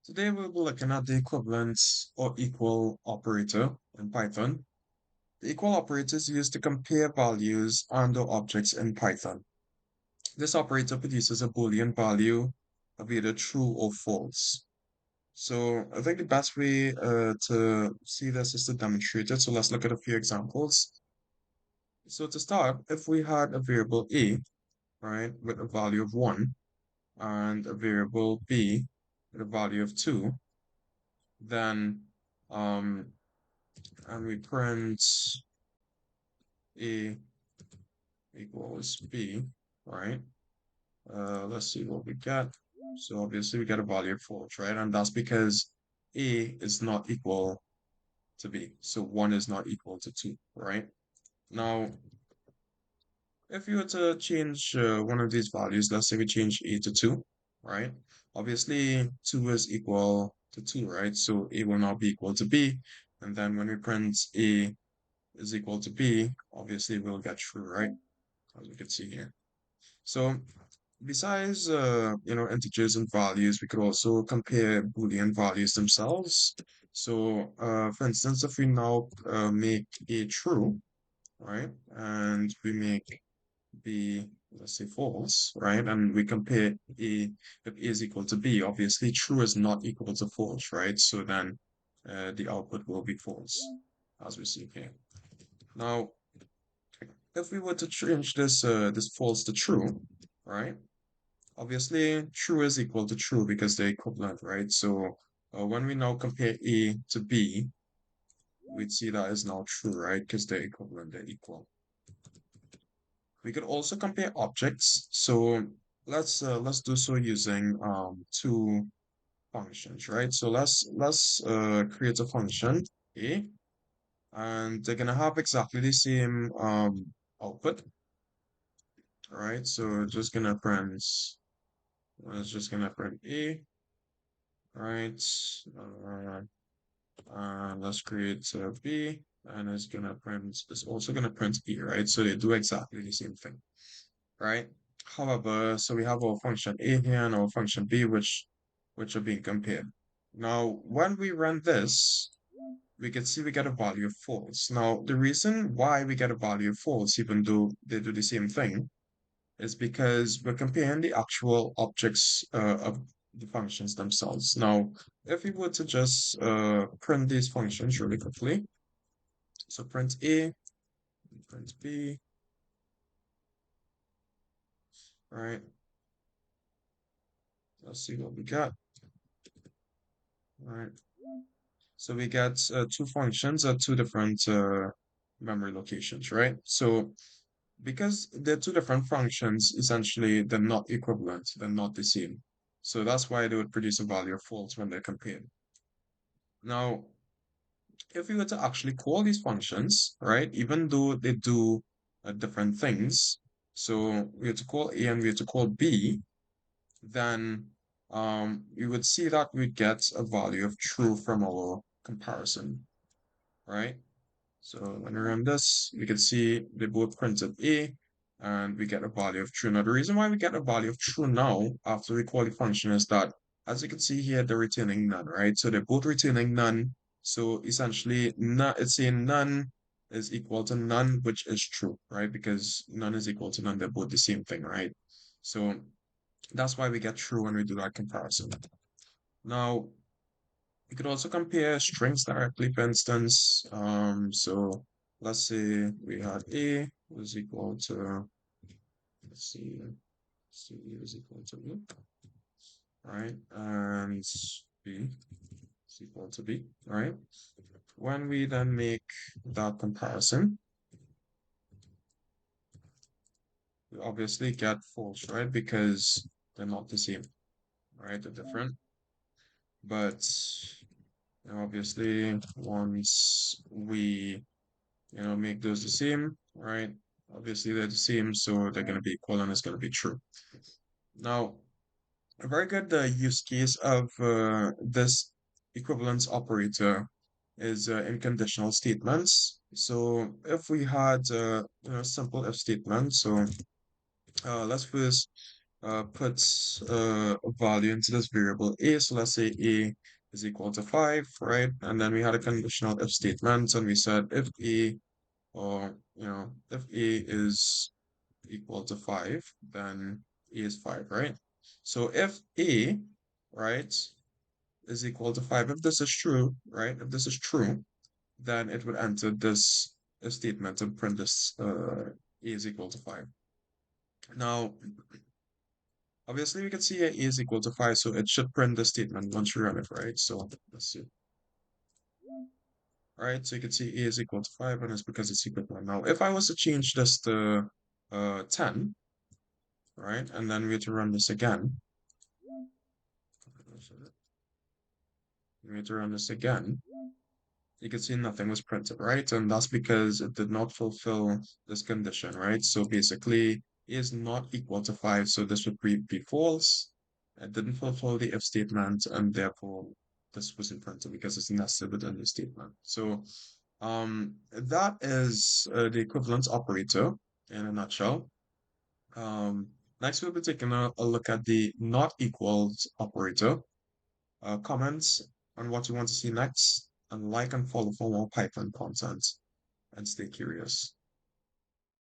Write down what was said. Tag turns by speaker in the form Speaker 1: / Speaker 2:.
Speaker 1: Today we'll be looking at the equivalence or equal operator in Python. The equal operator is used to compare values and/or objects in Python. This operator produces a Boolean value of either true or false. So I think the best way to see this is to demonstrate it. So let's look at a few examples. So to start, if we had a variable a, right, with a value of 1 and a variable b with a value of 2, then um, and we print A equals B, right? Let's see what we get. So obviously we get a value of false, right? And that's because A is not equal to B. So 1 is not equal to 2, right? Now, if you were to change one of these values, let's say we change A to 2, right? Obviously 2 is equal to 2, right? So A will not be equal to B. And then when we print A is equal to B, obviously we'll get true, right? As we can see here. So besides, integers and values, we could also compare Boolean values themselves. So, for instance, if we now make A true, right, and we make B, let's say false, right, and we compare A, if A is equal to B, obviously true is not equal to false, right? So then the output will be false, as we see here. Now, if we were to change this false to true, right? Obviously, true is equal to true because they're equivalent, right? So when we now compare A to B, we'd see that is now true, right? Because they're equivalent, they're equal. We could also compare objects. So let's do so using two functions, right? So let's create a function A, and they're gonna have exactly the same output, right? So just gonna print, it's just gonna print A, right? Uh, let's create B, and it's also gonna print E, right? So they do exactly the same thing, right? However, so we have our function A here and our function B, which are being compared. Now, when we run this, we can see we get a value of false. Now, the reason why we get a value of false, even though they do the same thing, is because we're comparing the actual objects of the functions themselves. Now, if we were to just print these functions really quickly, so print A, print B, right? Let's see what we got, right? So we get two functions at two different memory locations, right? So because they're two different functions, essentially they're not equivalent, they're not the same. So that's why they would produce a value of false when they're compared. Now, if we were to actually call these functions, right, even though they do different things, so we have to call A and we have to call B, then we would see that we get a value of true from our comparison, right? So when we run this, we can see they both printed A and we get a value of true. Now, the reason why we get a value of true now after we call the function is that, as you can see here, they're returning none, right? So they're both returning none. So essentially, it's saying none is equal to none, which is true, right? Because none is equal to none, they're both the same thing, right? So that's why we get true when we do that comparison. Now, you could also compare strings directly, for instance. So let's say we had A was equal to, let's see, C is equal to E, right? And B is equal to B, right? When we then make that comparison, we obviously get false, right? Because they're not the same, right? They're different. But obviously, once we make those the same, right? Obviously, they're the same, so they're going to be equal and it's going to be true. Now, a very good use case of this equivalence operator is in conditional statements. So if we had simple if statement, so let's first puts a value into this variable a. So let's say a is equal to 5, right? And then we had a conditional if statement, and we said if a, or if a is equal to 5, then a is 5, right? So if a, right, is equal to 5, if this is true, right? If this is true, then it would enter this statement and print this a is equal to 5. Now, obviously, we can see a is equal to 5, so it should print the statement once you run it, right? So let's see. All right, so you can see a is equal to 5, and it's because it's equal to 1. Now, if I was to change this to 10, right, and then we have to run this again, we have to run this again, you can see nothing was printed, right? And that's because it did not fulfill this condition, right? So basically, is not equal to 5, so this would be false. It didn't fulfill the if statement, and therefore this wasn't printed because it's nested within the statement. So that is the equivalence operator in a nutshell. Um, Next, we'll be taking a look at the not equals operator. Comments on what you want to see next, and like and follow for more Python content, and stay curious.